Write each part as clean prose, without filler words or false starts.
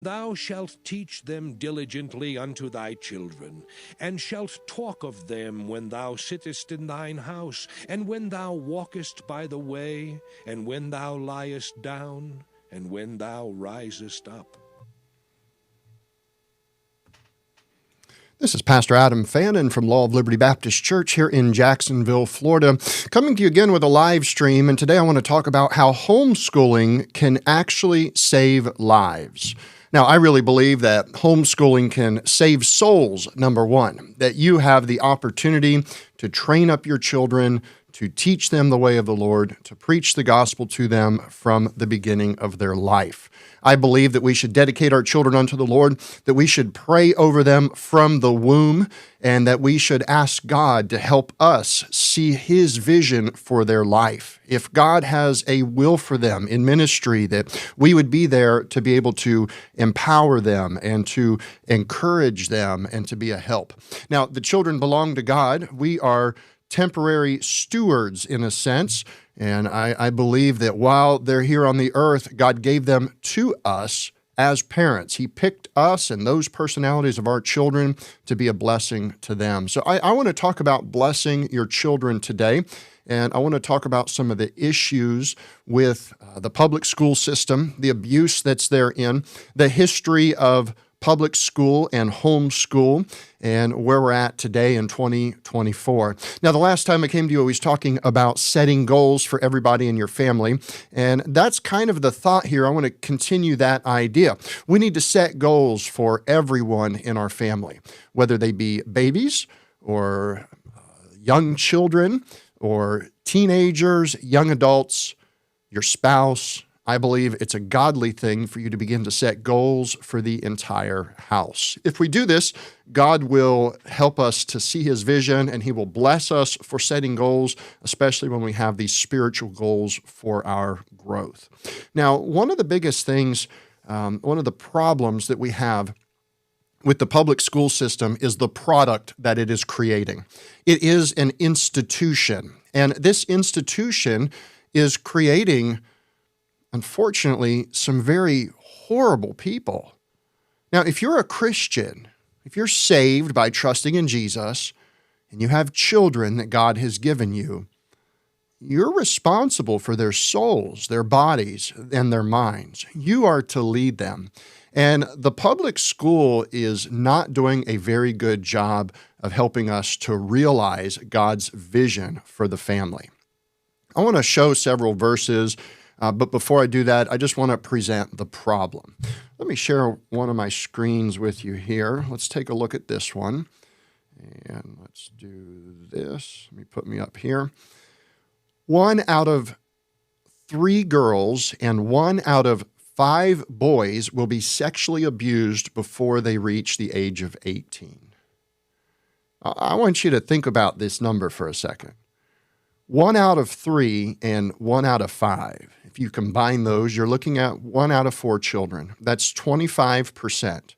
Thou shalt teach them diligently unto thy children, and shalt talk of them when thou sittest in thine house, and when thou walkest by the way, and when thou liest down, and when thou risest up. This is Pastor Adam Fannin from Law of Liberty Baptist Church here in Jacksonville, Florida, coming to you again with a live stream. And today I want to talk about how homeschooling can actually save lives. Now, I really believe that homeschooling can save souls, number one, that you have the opportunity to train up your children, to teach them the way of the Lord, to preach the gospel to them from the beginning of their life. I believe that we should dedicate our children unto the Lord, that we should pray over them from the womb, and that we should ask God to help us see His vision for their life. If God has a will for them in ministry, that we would be there to be able to empower them and to encourage them and to be a help. Now, the children belong to God. We are temporary stewards in a sense, and I believe that while they're here on the earth, God gave them to us as parents. He picked us and those personalities of our children to be a blessing to them. So I want to talk about blessing your children today, and I want to talk about some of the issues with the public school system, the abuse that's therein, the history of public school and homeschool, and where we're at today in 2024. Now, the last time I came to you, I was talking about setting goals for everybody in your family, and that's kind of the thought here. I want to continue that idea. We need to set goals for everyone in our family, whether they be babies or young children or teenagers, young adults, your spouse. I believe it's a godly thing for you to begin to set goals for the entire house. If we do this, God will help us to see His vision, and He will bless us for setting goals, especially when we have these spiritual goals for our growth. Now, one of the biggest things, one of the problems that we have with the public school system is the product that it is creating. It is an institution, and this institution is creating, unfortunately, some very horrible people. Now, if you're a Christian, if you're saved by trusting in Jesus, and you have children that God has given you, you're responsible for their souls, their bodies, and their minds. You are to lead them. And the public school is not doing a very good job of helping us to realize God's vision for the family. I want to show several verses. But before I do that, I just want to present the problem. Let me share one of my screens with you here. Let's take a look at this one. And let's do this. Let me put me up here. 1 out of 3 girls and 1 out of 5 boys will be sexually abused before they reach the age of 18. I want you to think about this number for a second. 1 out of 3 and 1 out of 5. If you combine those, you're looking at 1 out of 4 children. That's 25%.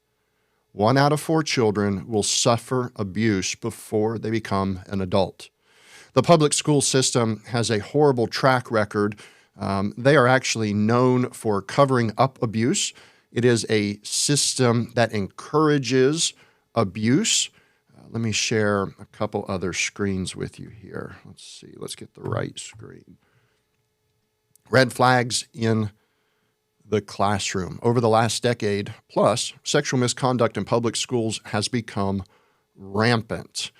1 out of 4 children will suffer abuse before they become an adult. The public school system has a horrible track record. They are actually known for covering up abuse. It is a system that encourages abuse. Let me share a couple other screens with you here. Let's see. Let's get the right screen. Red flags in the classroom. Over the last decade plus, sexual misconduct in public schools has become rampant.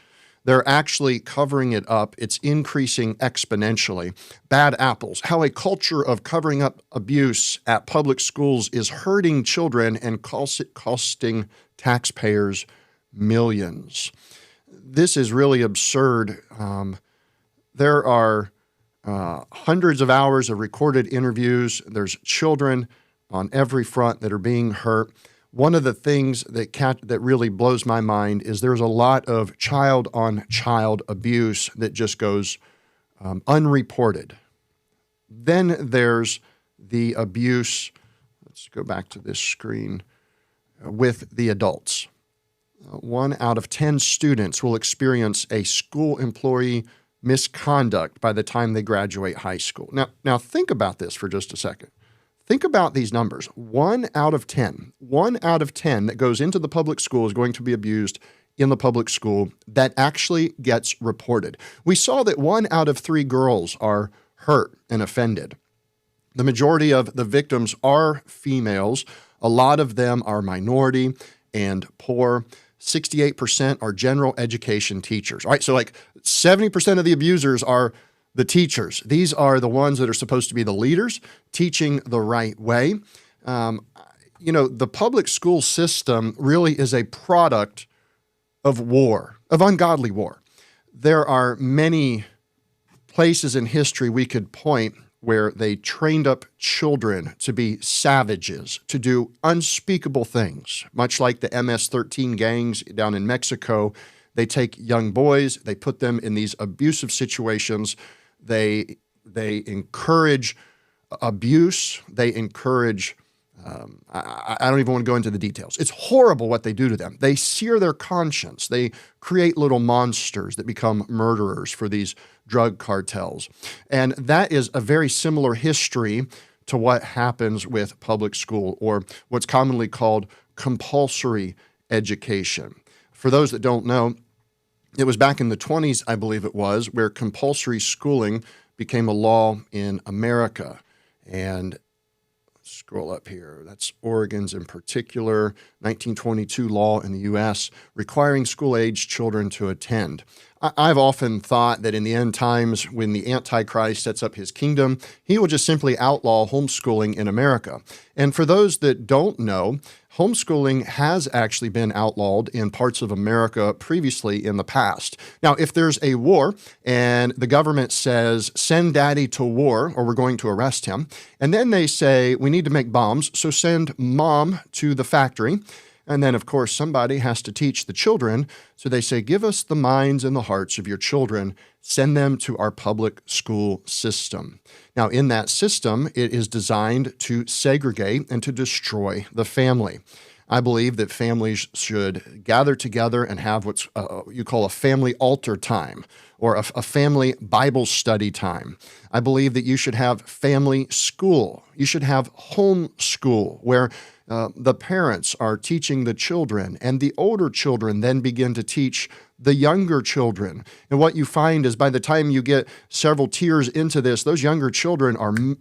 They're actually covering it up. It's increasing exponentially. Bad apples. How a culture of covering up abuse at public schools is hurting children and costing taxpayers millions. This is really absurd. There are hundreds of hours of recorded interviews. There's children on every front that are being hurt. One of the things that really blows my mind is there's a lot of child-on-child abuse that just goes unreported. Then there's the abuse, let's go back to this screen, with the adults. 1 out of 10 students will experience a school employee misconduct by the time they graduate high school. Now think about this for just a second. Think about these numbers. 1 out of 10 that goes into the public school is going to be abused in the public school that actually gets reported. We saw that 1 out of 3 girls are hurt and offended. The majority of the victims are females. A lot of them are minority and poor. 68% are general education teachers. All right, so like 70% of the abusers are the teachers. These are the ones that are supposed to be the leaders, teaching the right way. The public school system really is a product of war, of ungodly war. There are many places in history we could point where they trained up children to be savages, to do unspeakable things, much like the MS-13 gangs down in Mexico. They take young boys, they put them in these abusive situations. They encourage abuse. They encourage, I don't even want to go into the details. It's horrible what they do to them. They sear their conscience. They create little monsters that become murderers for these drug cartels. And that is a very similar history to what happens with public school, or what's commonly called compulsory education. For those that don't know, it was back in the 20s, I believe it was, where compulsory schooling became a law in America. And scroll up here. That's Oregon's in particular, 1922 law in the U.S. requiring school-aged children to attend. I've often thought that in the end times, when the Antichrist sets up his kingdom, he will just simply outlaw homeschooling in America. And for those that don't know, homeschooling has actually been outlawed in parts of America previously in the past. Now, if there's a war and the government says, send daddy to war or we're going to arrest him, and then they say, we need to make bombs, so send mom to the factory. And then, of course, somebody has to teach the children. So they say, give us the minds and the hearts of your children. Send them to our public school system. Now, in that system, it is designed to segregate and to destroy the family. I believe that families should gather together and have what's you call a family altar time, or a family Bible study time. I believe that you should have family school. You should have home school, where the parents are teaching the children, and the older children then begin to teach the younger children. And what you find is by the time you get several tiers into this, those younger children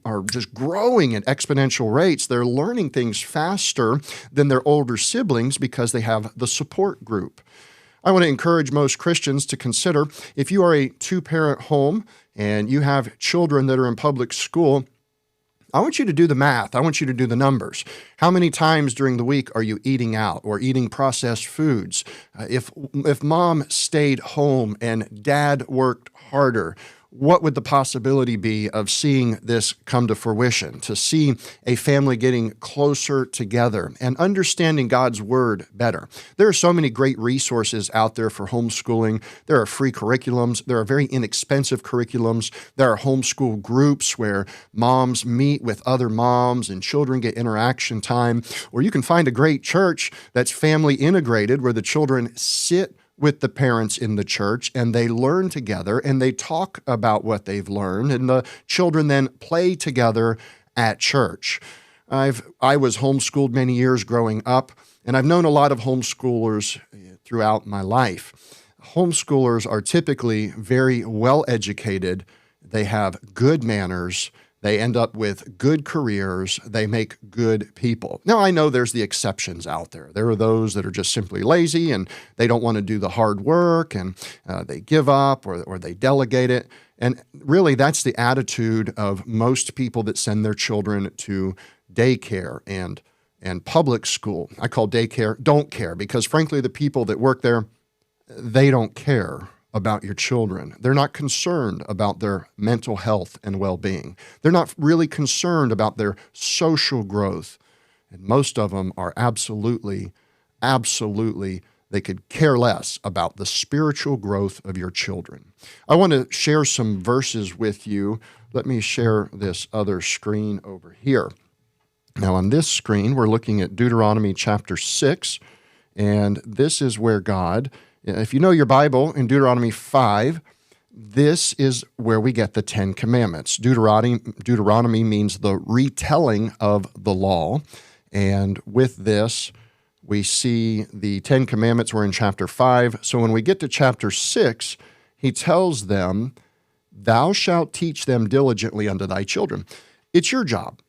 are just growing at exponential rates. They're learning things faster than their older siblings because they have the support group. I want to encourage most Christians to consider, if you are a two-parent home and you have children that are in public school, I want you to do the math. I want you to do the numbers. How many times during the week are you eating out or eating processed foods? If mom stayed home and dad worked harder, what would the possibility be of seeing this come to fruition, to see a family getting closer together and understanding God's word better? There are so many great resources out there for homeschooling. There are free curriculums. There are very inexpensive curriculums. There are homeschool groups where moms meet with other moms and children get interaction time. Or you can find a great church that's family integrated where the children sit with the parents in the church, and they learn together, and they talk about what they've learned, and the children then play together at church. I was homeschooled many years growing up, and I've known a lot of homeschoolers throughout my life. Homeschoolers are typically very well educated. They have good manners. They end up with good careers. They make good people. Now, I know there's the exceptions out there. There are those that are just simply lazy and they don't want to do the hard work, and they give up or they delegate it. And really, that's the attitude of most people that send their children to daycare and public school. I call daycare don't care, because frankly, the people that work there, they don't care about your children. They're not concerned about their mental health and well-being. They're not really concerned about their social growth. And most of them are absolutely, they could care less about the spiritual growth of your children. I want to share some verses with you. Let me share this other screen over here. Now on this screen, we're looking at Deuteronomy chapter 6, and this is where God, if you know your Bible, in Deuteronomy 5, This is where we get the Ten Commandments. Deuteronomy means the retelling of the law. And with this, we see the Ten Commandments were in chapter 5. So when we get to chapter 6, he tells them, thou shalt teach them diligently unto thy children. It's your job.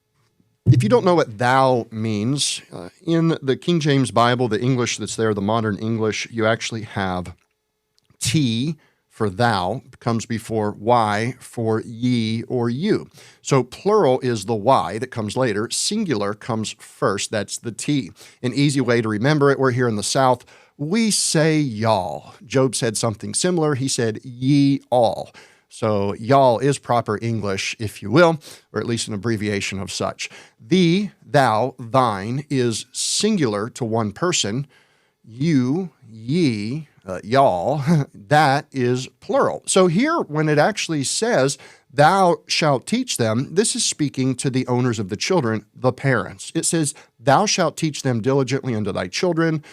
If you don't know what thou means, in the King James Bible, the English that's there, the modern English, you actually have T for thou comes before Y for ye or you. So plural is the Y that comes later. Singular comes first. That's the T. An easy way to remember it, we're here in the South. We say y'all. Job said something similar. He said ye all. So y'all is proper English, if you will, or at least an abbreviation of such. Thee, thou, thine is singular to one person. You, ye, y'all, that is plural. So here, when it actually says, thou shalt teach them, this is speaking to the owners of the children, the parents. It says, thou shalt teach them diligently unto thy children,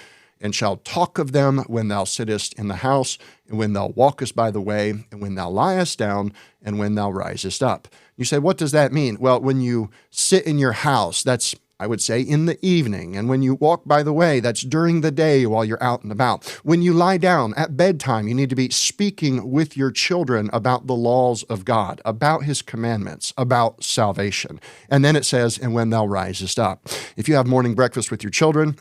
and shalt talk of them when thou sittest in the house, and when thou walkest by the way, and when thou liest down, and when thou risest up. You say, what does that mean? Well, when you sit in your house, that's, I would say, in the evening. And when you walk by the way, that's during the day while you're out and about. When you lie down at bedtime, you need to be speaking with your children about the laws of God, about his commandments, about salvation. And then it says, and when thou risest up. If you have morning breakfast with your children,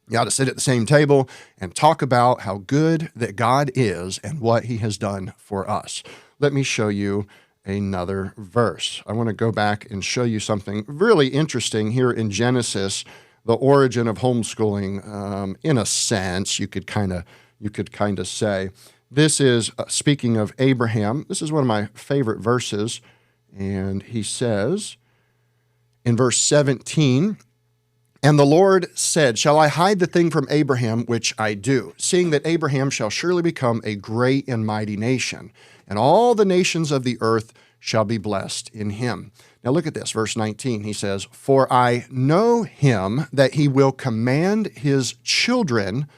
you ought to sit at the same table and talk about how good that God is and what he has done for us. Let me show you another verse. I want to go back and show you something really interesting here in Genesis, the origin of homeschooling. In a sense, you could kind of say. This is speaking of Abraham. This is one of my favorite verses, and he says in verse 17, and the Lord said, shall I hide the thing from Abraham, which I do, seeing that Abraham shall surely become a great and mighty nation, and all the nations of the earth shall be blessed in him. Now look at this, verse 19. He says, for I know him that he will command his children,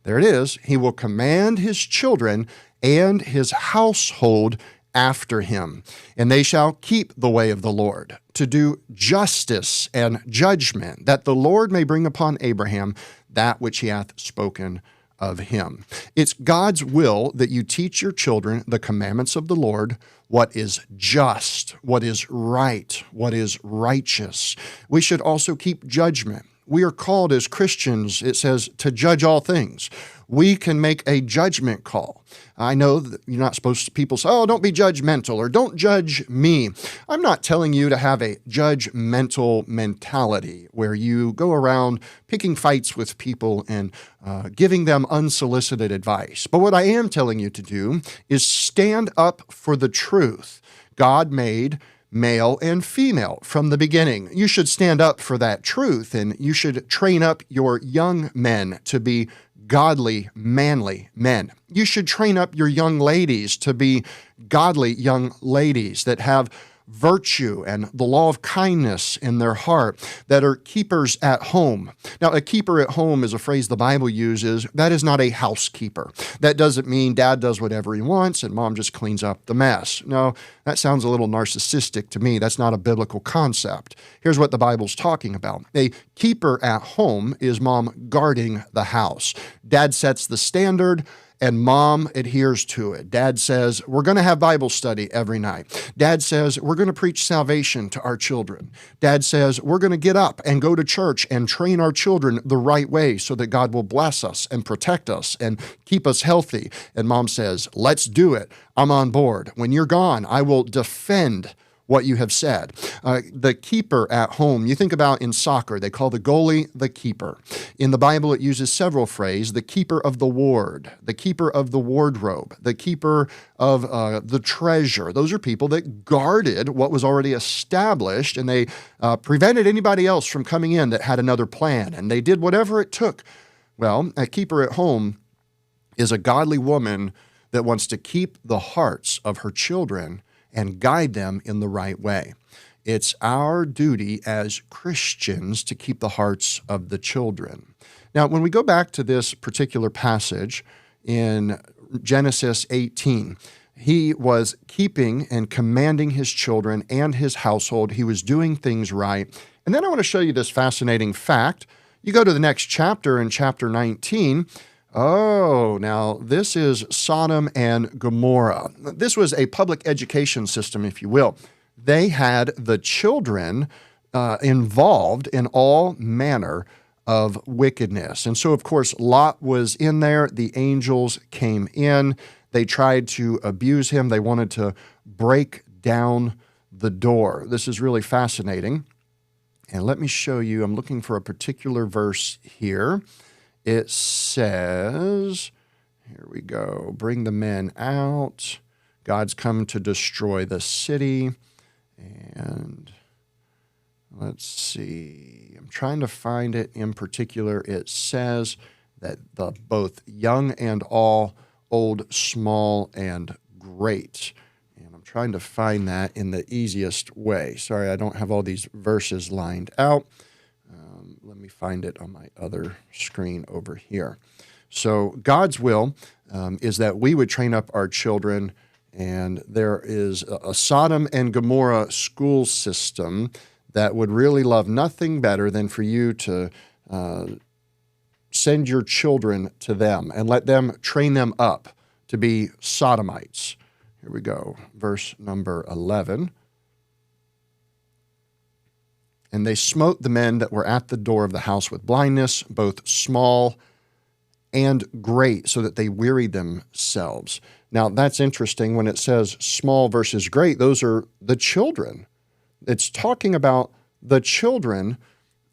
there it is, he will command his children and his household after him, and they shall keep the way of the Lord, to do justice and judgment, that the Lord may bring upon Abraham that which he hath spoken of him. It's God's will that you teach your children the commandments of the Lord, what is just, what is right, what is righteous. We should also keep judgment. We are called as Christians, it says, to judge all things. We can make a judgment call. I know that you're not supposed to, people say, oh, don't be judgmental or don't judge me. I'm not telling you to have a judgmental mentality where you go around picking fights with people and giving them unsolicited advice. But what I am telling you to do is stand up for the truth. God made male and female from the beginning. You should stand up for that truth, and you should train up your young men to be godly, manly men. You should train up your young ladies to be godly young ladies that have virtue and the law of kindness in their heart, that are keepers at home. Now, a keeper at home is a phrase the Bible uses. That is not a housekeeper. That doesn't mean dad does whatever he wants and mom just cleans up the mess. No, that sounds a little narcissistic to me. That's not a biblical concept. Here's what the Bible's talking about. A keeper at home is mom guarding the house. Dad sets the standard, and mom adheres to it. Dad says, we're going to have Bible study every night. Dad says, we're going to preach salvation to our children. Dad says, we're going to get up and go to church and train our children the right way so that God will bless us and protect us and keep us healthy. And mom says, let's do it. I'm on board. When you're gone, I will defend what you have said. The keeper at home, you think about in soccer, they call the goalie the keeper. In the Bible, it uses several phrases: the keeper of the ward, the keeper of the wardrobe, the keeper of the treasure. Those are people that guarded what was already established, and they prevented anybody else from coming in that had another plan, and they did whatever it took. Well, a keeper at home is a godly woman that wants to keep the hearts of her children and guide them in the right way. It's our duty as Christians to keep the hearts of the children. Now, when we go back to this particular passage in Genesis 18, He was keeping and commanding his children and his household. He was doing things right. And then I want to show you this fascinating fact. You go to the next chapter in chapter 19. Oh, now this is Sodom and Gomorrah. This was a public education system, if you will. They had the children involved in all manner of wickedness. And so, of course, Lot was in there. The angels came in. They tried to abuse him. They wanted to break down the door. This is really fascinating. And let me show you. I'm looking for a particular verse here. It says, here we go, bring the men out. God's come to destroy the city. And let's see. I'm trying to find it in particular. It says that both young and all, old, small, and great. And I'm trying to find that in the easiest way. Sorry, I don't have all these verses lined out. Let me find it on my other screen over here. So God's will is that we would train up our children, and there is a Sodom and Gomorrah school system that would really love nothing better than for you to send your children to them and let them train them up to be sodomites. Here we go, verse number 11. And they smote the men that were at the door of the house with blindness, both small and great, so that they wearied themselves. Now, that's interesting when it says small versus great. Those are the children. It's talking about the children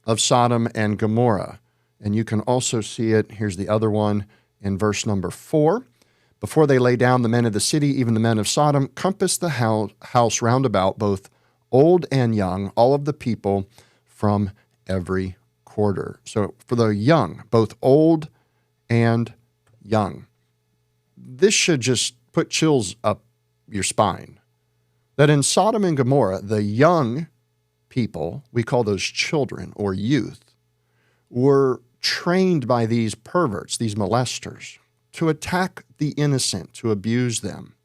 of Sodom and Gomorrah. And you can also see it, here's the other one, in verse number 4. Before they lay down, the men of the city, even the men of Sodom, compassed the house round about, both old and young, all of the people from every quarter. So for the young, both old and young, this should just put chills up your spine. That in Sodom and Gomorrah, the young people, we call those children or youth, were trained by these perverts, these molesters, to attack the innocent, to abuse them.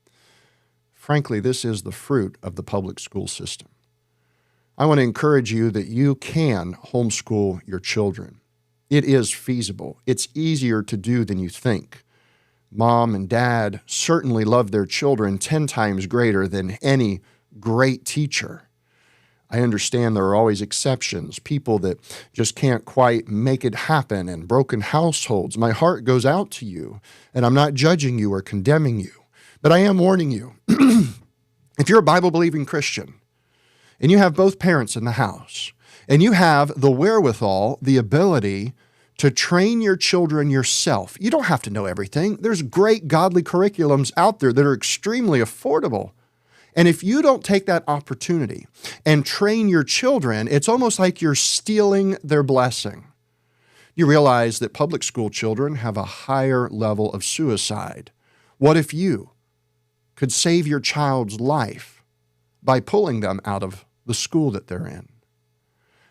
Frankly, this is the fruit of the public school system. I want to encourage you that you can homeschool your children. It is feasible. It's easier to do than you think. Mom and dad certainly love their children 10 times greater than any great teacher. I understand there are always exceptions, people that just can't quite make it happen, and broken households. My heart goes out to you, and I'm not judging you or condemning you, but I am warning you. If you're a Bible-believing Christian, and you have both parents in the house, and you have the wherewithal, the ability to train your children yourself, you don't have to know everything. There's great godly curriculums out there that are extremely affordable. And if you don't take that opportunity and train your children, it's almost like you're stealing their blessing. You realize that public school children have a higher level of suicide. What if you could save your child's life by pulling them out of the school that they're in?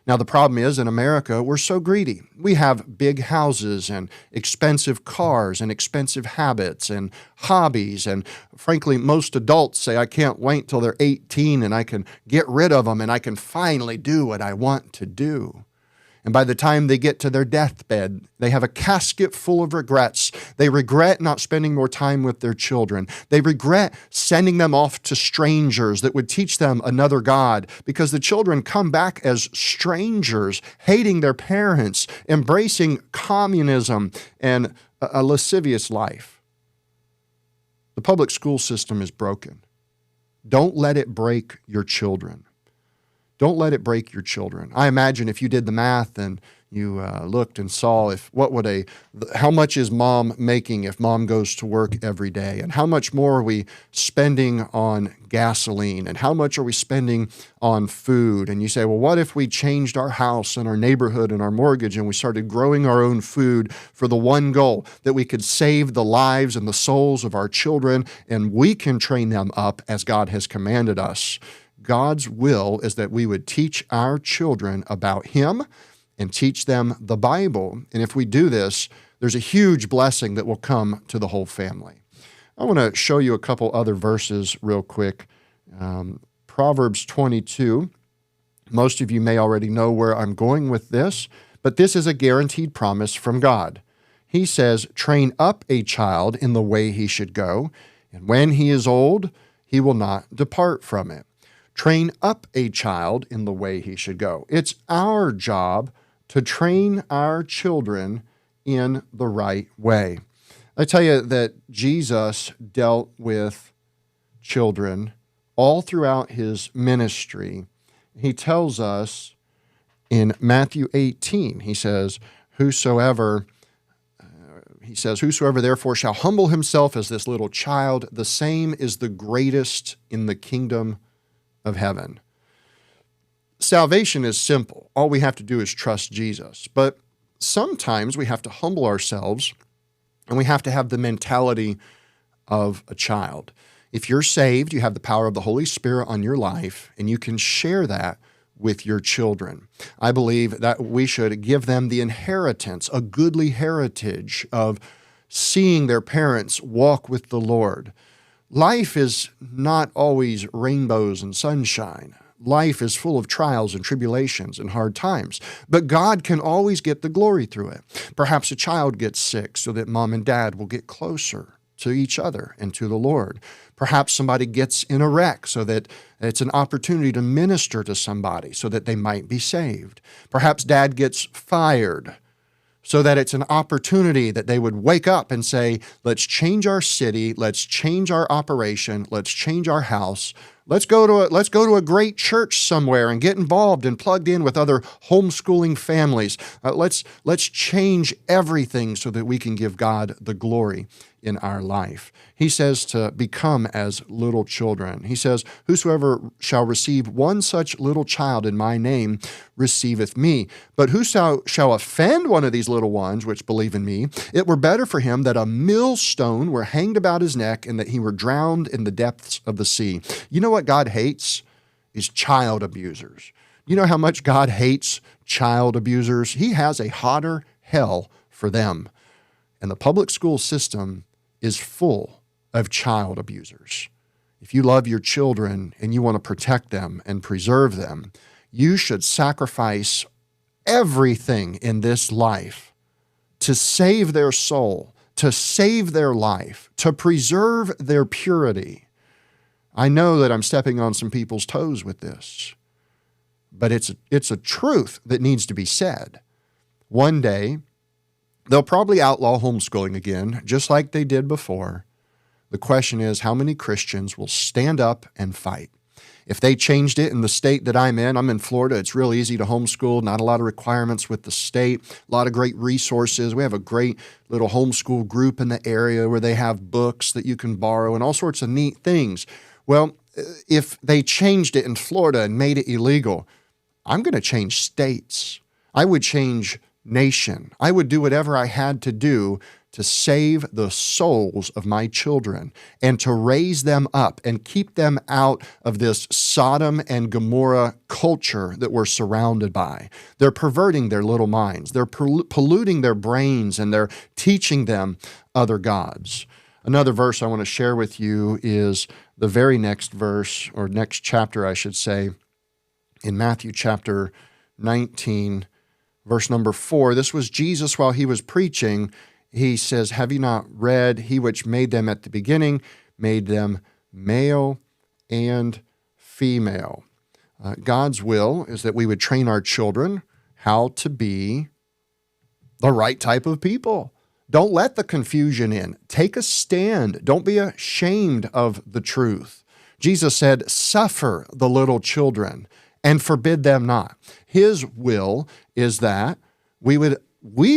Now, the problem is, in America, we're so greedy. We have big houses and expensive cars and expensive habits and hobbies. And frankly, most adults say, I can't wait till they're 18 and I can get rid of them and I can finally do what I want to do. And by the time they get to their deathbed, they have a casket full of regrets. They regret not spending more time with their children. They regret sending them off to strangers that would teach them another God, because the children come back as strangers, hating their parents, embracing communism and a lascivious life. The public school system is broken. Don't let it break your children. Don't let it break your children. I imagine if you did the math and you looked and saw how much is mom making if mom goes to work every day, and how much more are we spending on gasoline, and how much are we spending on food? And you say, well, what if we changed our house and our neighborhood and our mortgage and we started growing our own food for the one goal that we could save the lives and the souls of our children, and we can train them up as God has commanded us. God's will is that we would teach our children about Him and teach them the Bible. And if we do this, there's a huge blessing that will come to the whole family. I want to show you a couple other verses real quick. Proverbs 22. Most of you may already know where I'm going with this, but this is a guaranteed promise from God. He says, train up a child in the way he should go, and when he is old, he will not depart from it. Train up a child in the way he should go. It's our job to train our children in the right way. I tell you that Jesus dealt with children all throughout his ministry. He tells us in Matthew 18, he says, whosoever therefore shall humble himself as this little child, the same is the greatest in the kingdom of heaven. Salvation is simple. All we have to do is trust Jesus. But sometimes we have to humble ourselves and we have to have the mentality of a child. If you're saved, you have the power of the Holy Spirit on your life, and you can share that with your children. I believe that we should give them the inheritance, a goodly heritage of seeing their parents walk with the Lord. Life is not always rainbows and sunshine. Life is full of trials and tribulations and hard times, but God can always get the glory through it. Perhaps a child gets sick so that mom and dad will get closer to each other and to the Lord. Perhaps somebody gets in a wreck so that it's an opportunity to minister to somebody so that they might be saved. Perhaps dad gets fired so that it's an opportunity that they would wake up and say, let's change our city, let's change our operation, let's change our house, let's go to a great church somewhere and get involved and plugged in with other homeschooling families. Let's change everything so that we can give God the glory in our life. He says to become as little children. He says, whosoever shall receive one such little child in my name receiveth me. But whoso shall offend one of these little ones which believe in me, it were better for him that a millstone were hanged about his neck and that he were drowned in the depths of the sea. You know what God hates? Is child abusers. You know how much God hates child abusers? He has a hotter hell for them. And the public school system is full of child abusers. If you love your children and you want to protect them and preserve them, you should sacrifice everything in this life to save their soul, to save their life, to preserve their purity. I know that I'm stepping on some people's toes with this, but it's a truth that needs to be said. One day, they'll probably outlaw homeschooling again, just like they did before. The question is, how many Christians will stand up and fight? If they changed it in the state that I'm in Florida, it's real easy to homeschool, not a lot of requirements with the state, a lot of great resources. We have a great little homeschool group in the area where they have books that you can borrow and all sorts of neat things. Well, if they changed it in Florida and made it illegal, I'm going to change states. I would change nation. I would do whatever I had to do to save the souls of my children and to raise them up and keep them out of this Sodom and Gomorrah culture that we're surrounded by. They're perverting their little minds. They're polluting their brains, and they're teaching them other gods. Another verse I want to share with you is the very next verse, or next chapter, I should say, in Matthew chapter 19, verse number 4. This was Jesus while he was preaching. He says, have you not read, he which made them at the beginning made them male and female. God's will is that we would train our children how to be the right type of people. Don't let the confusion in. Take a stand. Don't be ashamed of the truth. Jesus said, suffer the little children and forbid them not. His will is that we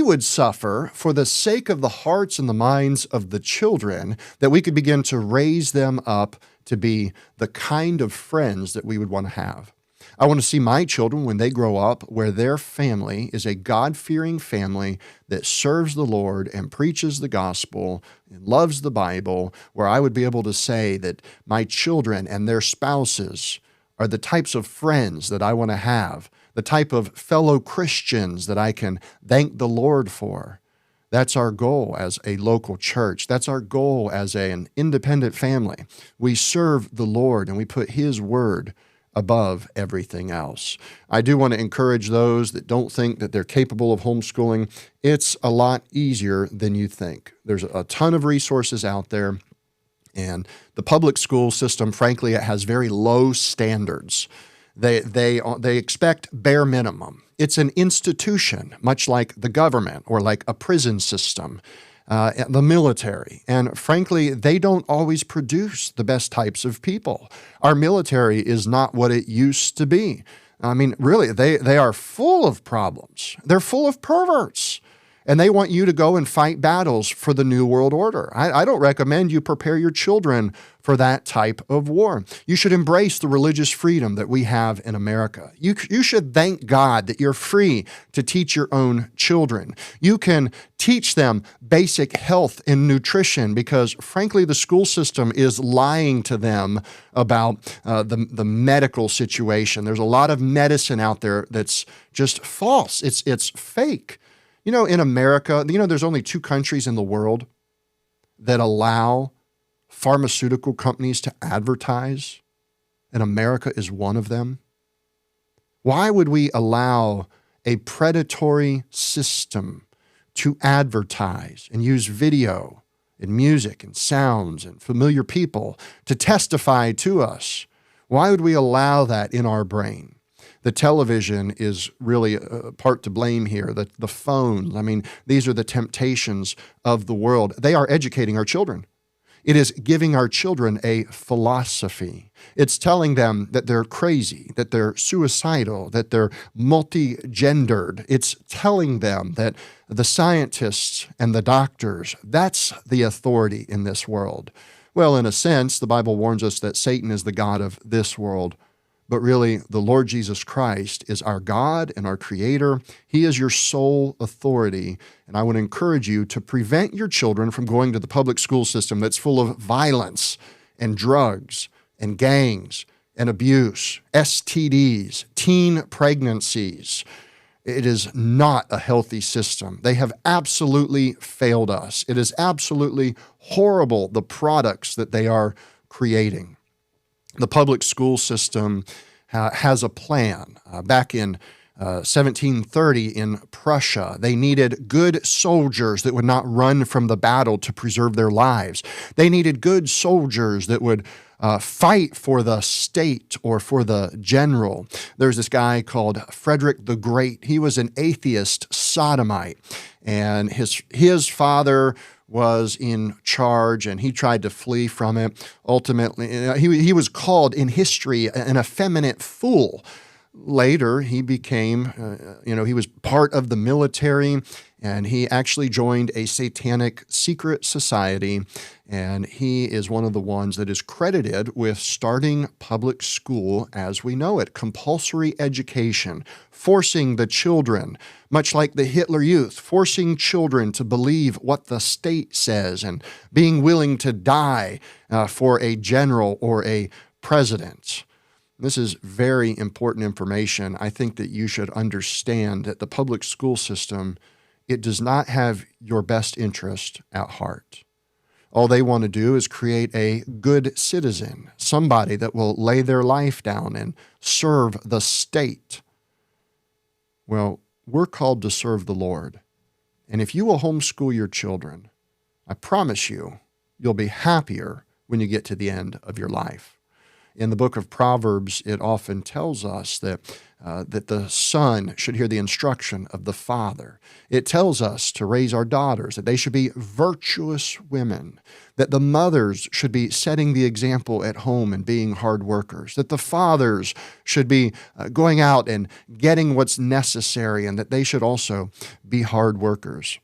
would suffer for the sake of the hearts and the minds of the children, that we could begin to raise them up to be the kind of friends that we would want to have. I want to see my children, when they grow up, where their family is a God-fearing family that serves the Lord and preaches the gospel and loves the Bible, where I would be able to say that my children and their spouses are the types of friends that I want to have, the type of fellow Christians that I can thank the Lord for, That's our goal as a local church. That's our goal as an independent family. We serve the Lord and we put His word above everything else. I do want to encourage those that don't think that they're capable of homeschooling. It's a lot easier than you think. There's a ton of resources out there, and the public school system, frankly, it has very low standards. They expect bare minimum. It's an institution, much like the government or like a prison system, the military. And frankly, they don't always produce the best types of people. Our military is not what it used to be. I mean, really, they are full of problems. They're full of perverts. And they want you to go and fight battles for the New World Order. I don't recommend you prepare your children for that type of war. You should embrace the religious freedom that we have in America. You should thank God that you're free to teach your own children. You can teach them basic health and nutrition because, frankly, the school system is lying to them about the medical situation. There's a lot of medicine out there that's just false. It's fake. You know, in America, there's only 2 countries in the world that allow pharmaceutical companies to advertise, and America is one of them. Why would we allow a predatory system to advertise and use video and music and sounds and familiar people to testify to us? Why would we allow that in our brain? The television is really a part to blame here. The phones, I mean, these are the temptations of the world. They are educating our children. It is giving our children a philosophy. It's telling them that they're crazy, that they're suicidal, that they're multi-gendered. It's telling them that the scientists and the doctors, that's the authority in this world. Well, in a sense, the Bible warns us that Satan is the god of this world. But really, the Lord Jesus Christ is our God and our Creator. He is your sole authority. And I would encourage you to prevent your children from going to the public school system that's full of violence and drugs and gangs and abuse, STDs, teen pregnancies. It is not a healthy system. They have absolutely failed us. It is absolutely horrible, the products that they are creating. The public school system has a plan. Back in 1730 in Prussia, they needed good soldiers that would not run from the battle to preserve their lives. They needed good soldiers that would fight for the state or for the general. There's this guy called Frederick the Great. He was an atheist sodomite, and his father was in charge, and he tried to flee from it. Ultimately, he was called in history an effeminate fool. Later, he became, he was part of the military, and he actually joined a satanic secret society, and he is one of the ones that is credited with starting public school as we know it, compulsory education, forcing the children, much like the Hitler Youth, forcing children to believe what the state says and being willing to die for a general or a president. This is very important information. I think that you should understand that the public school system, it does not have your best interest at heart. All they want to do is create a good citizen, somebody that will lay their life down and serve the state. Well, we're called to serve the Lord. And if you will homeschool your children, I promise you, you'll be happier when you get to the end of your life. In the book of Proverbs, it often tells us that the son should hear the instruction of the father. It tells us to raise our daughters, that they should be virtuous women, that the mothers should be setting the example at home and being hard workers, that the fathers should be going out and getting what's necessary, and that they should also be hard workers.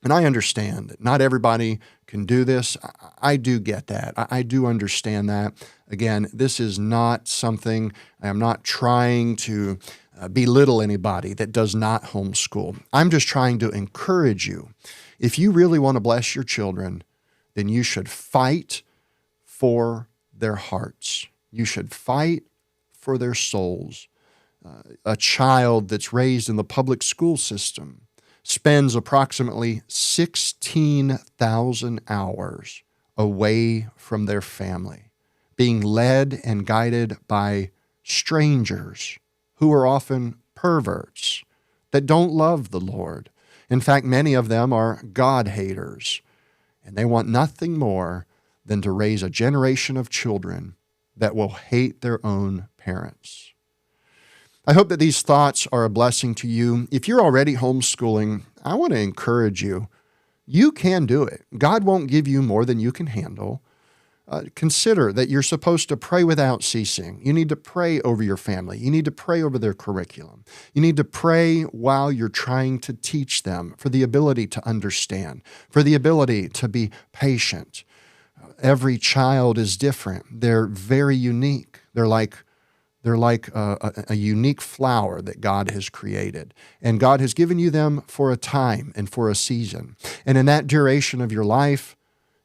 And I understand that not everybody can do this. I do get that. I do understand that. Again, this is not something, I am not trying to belittle anybody that does not homeschool. I'm just trying to encourage you. If you really want to bless your children, then you should fight for their hearts. You should fight for their souls. A child that's raised in the public school system spends approximately 16,000 hours away from their family, being led and guided by strangers who are often perverts that don't love the Lord. In fact, many of them are God haters, and they want nothing more than to raise a generation of children that will hate their own parents. I hope that these thoughts are a blessing to you. If you're already homeschooling, I want to encourage you. You can do it. God won't give you more than you can handle. Consider that you're supposed to pray without ceasing. You need to pray over your family. You need to pray over their curriculum. You need to pray while you're trying to teach them for the ability to understand, for the ability to be patient. Every child is different. They're very unique. They're like a unique flower that God has created. And God has given you them for a time and for a season. And in that duration of your life,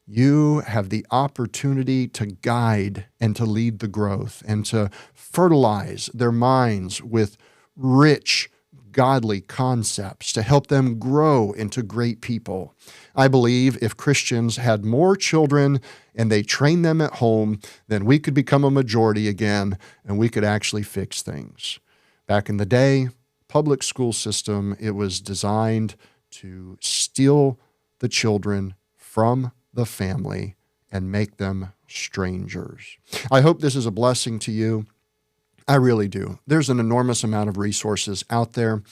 you have the opportunity to guide and to lead the growth and to fertilize their minds with rich, godly concepts to help them grow into great people. I believe if Christians had more children and they trained them at home, then we could become a majority again and we could actually fix things. Back in the day, public school system, it was designed to steal the children from the family and make them strangers. I hope this is a blessing to you. I really do. There's an enormous amount of resources out there.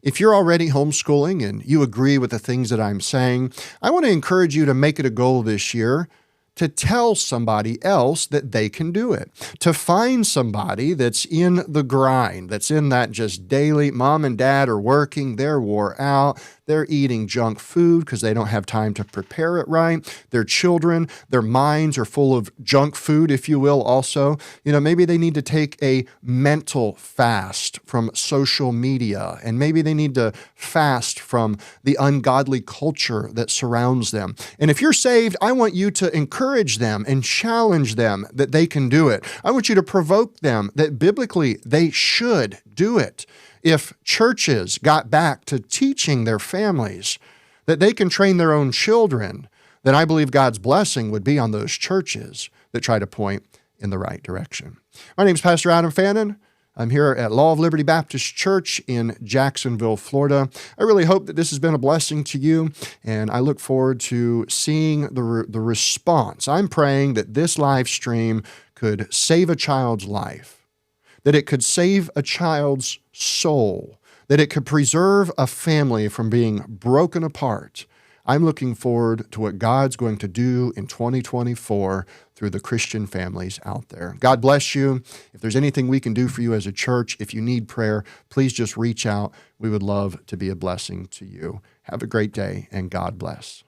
If you're already homeschooling and you agree with the things that I'm saying, I want to encourage you to make it a goal this year to tell somebody else that they can do it, to find somebody that's in the grind, that's in that just daily, mom and dad are working, they're wore out, they're eating junk food because they don't have time to prepare it right. Their children, their minds are full of junk food, if you will, also. Maybe they need to take a mental fast from social media, and maybe they need to fast from the ungodly culture that surrounds them. And if you're saved, I want you to encourage them and challenge them that they can do it. I want you to provoke them that biblically they should do it. If churches got back to teaching their families that they can train their own children, then I believe God's blessing would be on those churches that try to point in the right direction. My name is Pastor Adam Fannin. I'm here at Law of Liberty Baptist Church in Jacksonville, Florida. I really hope that this has been a blessing to you, and I look forward to seeing the response. I'm praying that this live stream could save a child's life, that it could save a child's soul, that it could preserve a family from being broken apart. I'm looking forward to what God's going to do in 2024 through the Christian families out there. God bless you. If there's anything we can do for you as a church, if you need prayer, please just reach out. We would love to be a blessing to you. Have a great day, and God bless.